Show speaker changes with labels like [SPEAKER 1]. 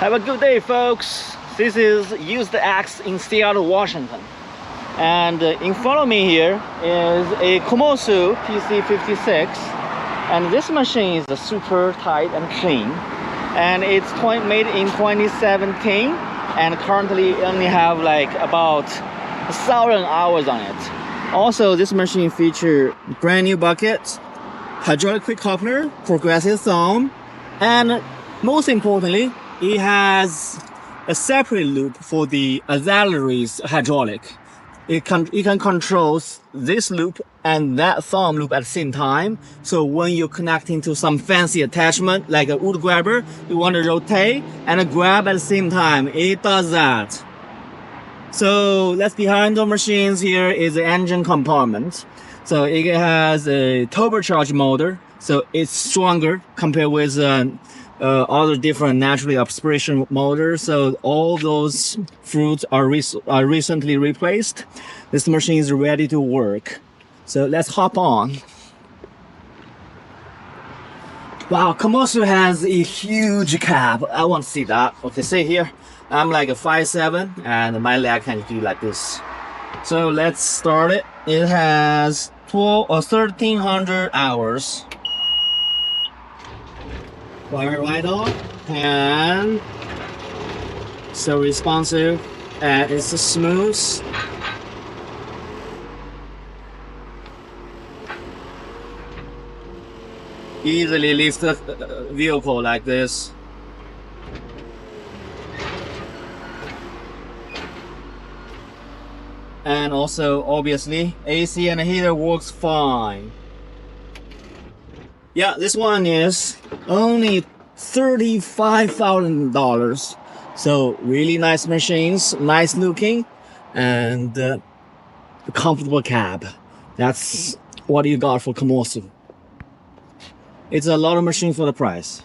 [SPEAKER 1] Have a good day, folks. This is Used Axe in Seattle, Washington. And in front of me here is a Komatsu PC56. And this machine is super tight and clean. And it's made in 2017. And currently only have like about 1,000 hours on it. Also, this machine features brand new buckets, hydraulic quick coupler, progressive thumb, and most importantly, it has a separate loop for the auxiliaries hydraulic. It can control this loop and that thumb loop at the same time. So when you're connecting to some fancy attachment like a wood grabber, you want to rotate and grab at the same time. It does that. So that's behind the machines. Here is the engine compartment. So it has a turbocharged motor, so it's stronger compared with other different naturally aspiration motors. So all those fruits are recently replaced. This machine is ready to work. So let's hop on. Wow, Komatsu has a huge cab. I want to see that. Okay, see here, I'm like a 5'7", and my leg can do like this. So let's start it. It has 1,300 hours. Fire right on, and so responsive, and it's smooth. Easily lifts the vehicle like this. And also, obviously, AC and heater works fine. Yeah, this one is only $35,000. So really nice machines, nice looking, and a comfortable cab. That's what you got for Komatsu. It's a lot of machines for the price.